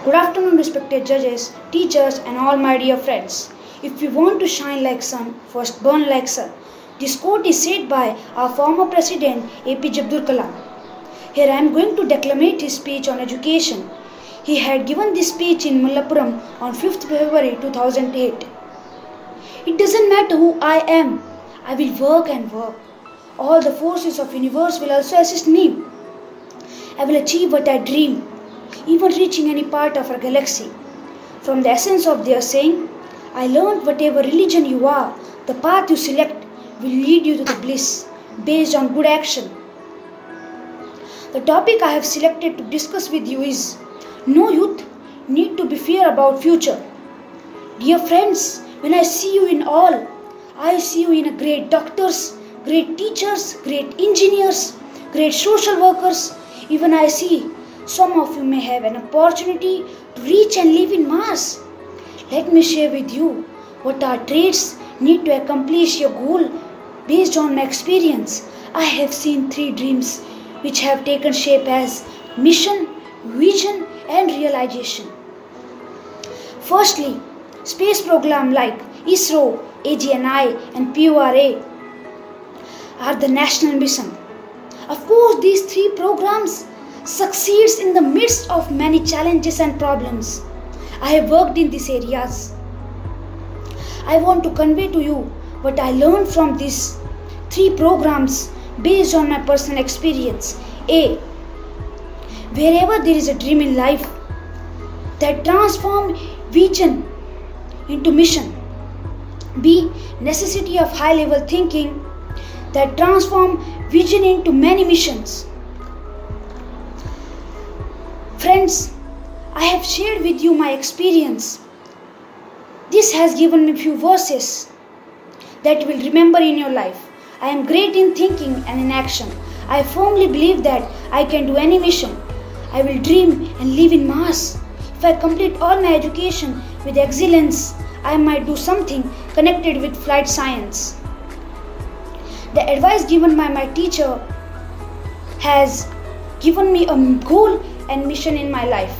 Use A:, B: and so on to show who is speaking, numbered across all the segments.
A: Good afternoon, respected judges, teachers, and all my dear friends. If you want to shine like sun, first burn like sun. This quote is said by our former president APJ Abdul Kalam. Here I am going to declamate his speech on education. He had given this speech in Mullapuram on 5th February 2008. It doesn't matter who I am, I will work and work. All the forces of universe will also assist me. I will achieve what I dream, even reaching any part of our galaxy. From the essence of their saying, I learned whatever religion you are, the path you select will lead you to the bliss, based on good action. The topic I have selected to discuss with you is, no youth need to be fear about future. Dear friends, when I see you in all, I see you in a great doctors, great teachers, great engineers, great social workers. Even I see some of you may have an opportunity to reach and live in Mars. Let me share with you what our traits need to accomplish your goal. Based on my experience, I have seen 3 dreams which have taken shape as mission, vision and realization. Firstly, space program like ISRO, AGNI and PORA are the national mission. Of course, these 3 programs succeeds in the midst of many challenges and problems. I have worked in these areas. I want to convey to you what I learned from these 3 programs based on my personal experience. A. Wherever there is a dream in life that transforms vision into mission. B. Necessity of high level thinking that transform vision into many missions. Friends, I have shared with you my experience. This has given me few verses that you will remember in your life. I am great in thinking and in action. I firmly believe that I can do any mission. I will dream and live in Mars. If I complete all my education with excellence, I might do something connected with flight science. The advice given by my teacher has given me a goal and mission in my life.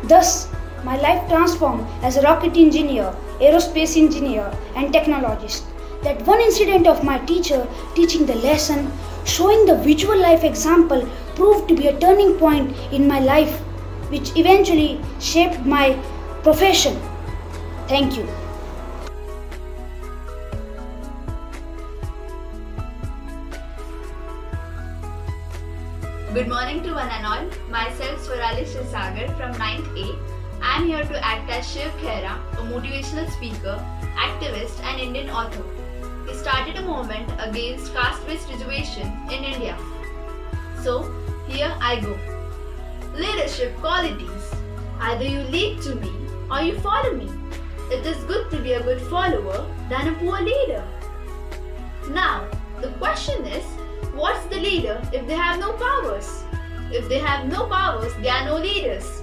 A: Thus, my life transformed as a rocket engineer, aerospace engineer and technologist. That one incident of my teacher teaching the lesson, showing the visual life example proved to be a turning point in my life, which eventually shaped my profession. Thank you.
B: Good morning to one and all. Myself Swarali Sagar from 9th A. I am here to act as Shiv Khera, a motivational speaker, activist and Indian author. He started a movement against caste-based reservation in India. So, here I go. Leadership qualities. Either you lead to me or you follow me. It is good to be a good follower than a poor leader. Now, the question is, what's the leader if they have no powers? If they have no powers, they are no leaders.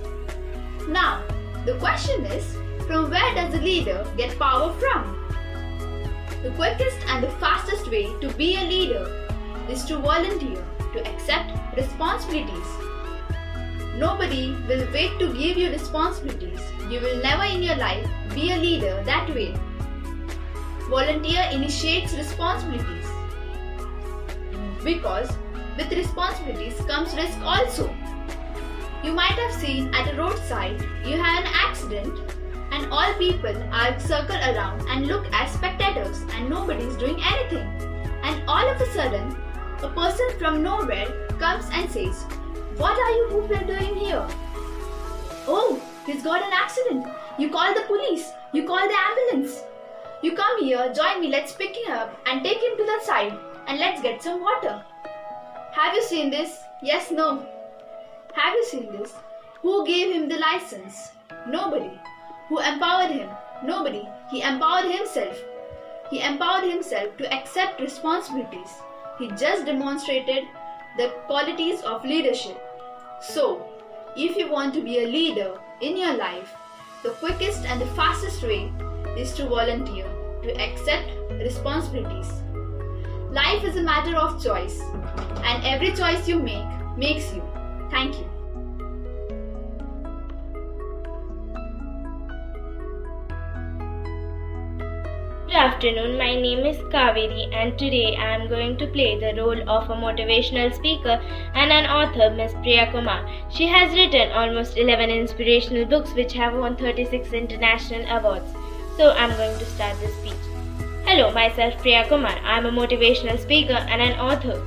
B: Now, the question is, from where does the leader get power from? The quickest and the fastest way to be a leader is to volunteer, to accept responsibilities. Nobody will wait to give you responsibilities. You will never in your life be a leader that way. Volunteer initiates responsibilities. Because with responsibilities comes risk also. You might have seen at a roadside you have an accident and all people are circled around and look as spectators and nobody is doing anything. And all of a sudden, a person from nowhere comes and says, "What are you people doing here?" "Oh, he's got an accident. You call the police. You call the ambulance. You come here, join me, let's pick him up and take him to the side and let's get some water." Have you seen this? Yes, no. Have you seen this? Who gave him the license? Nobody. Who empowered him? Nobody. He empowered himself. He empowered himself to accept responsibilities. He just demonstrated the qualities of leadership. So, if you want to be a leader in your life, the quickest and the fastest way is to volunteer, to accept responsibilities. Life is a matter of choice, and every choice you make makes you. Thank you.
C: Good afternoon, my name is Kaveri and today I am going to play the role of a motivational speaker and an author, Ms. Priya Kumar. She has written almost 11 inspirational books which have won 36 international awards. So I am going to start this speech. Hello, myself Priya Kumar. I am a motivational speaker and an author.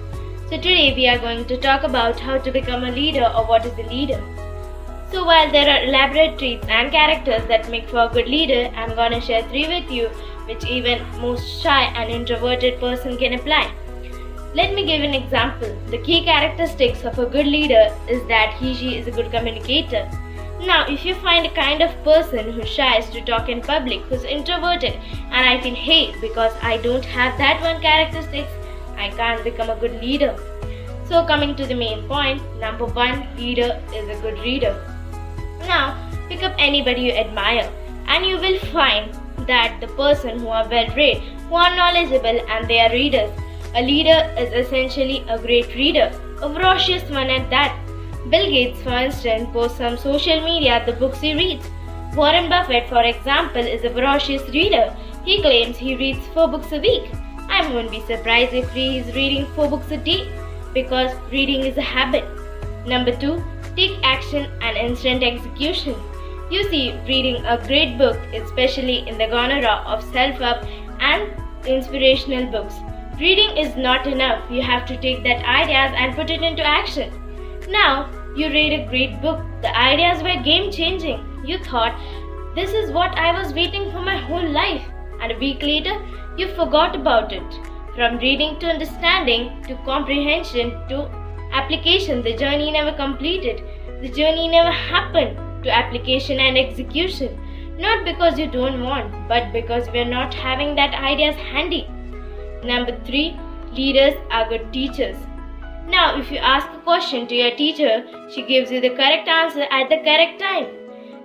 C: So today we are going to talk about how to become a leader or what is a leader. So while there are elaborate traits and characters that make for a good leader, I am going to share 3 with you which even most shy and introverted person can apply. Let me give an example. The key characteristics of a good leader is that he/she is a good communicator. Now, if you find a kind of person who shies to talk in public, who's introverted, and I feel, hey, because I don't have that one characteristics, I can't become a good leader. So coming to the main point, number 1, leader is a good reader. Now, pick up anybody you admire and you will find that the person who are well read, who are knowledgeable and they are readers. A leader is essentially a great reader, a voracious one at that. Bill Gates, for instance, posts on social media the books he reads. Warren Buffett, for example, is a voracious reader. He claims he reads 4 books a week. I won't be surprised if he is reading 4 books a day because reading is a habit. Number 2, take action and instant execution. You see, reading a great book, especially in the genre of self-help and inspirational books. Reading is not enough. You have to take that ideas and put it into action. Now, you read a great book. The ideas were game-changing. You thought, this is what I was waiting for my whole life. And a week later, you forgot about it. From reading to understanding to comprehension to application, the journey never completed. The journey never happened to application and execution. Not because you don't want, but because we are not having that ideas handy. Number 3, leaders are good teachers. Now, if you ask a question to your teacher, she gives you the correct answer at the correct time.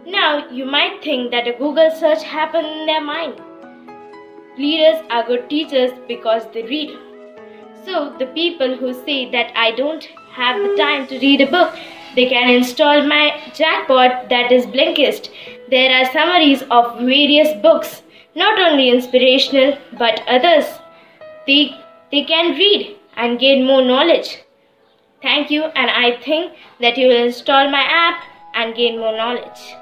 C: Now, you might think that a Google search happened in their mind. Leaders are good teachers because they read. So, the people who say that I don't have the time to read a book, they can install my chatbot that is Blinkist. There are summaries of various books, not only inspirational but others. They can read and gain more knowledge. Thank you, and I think that you will install my app and gain more knowledge.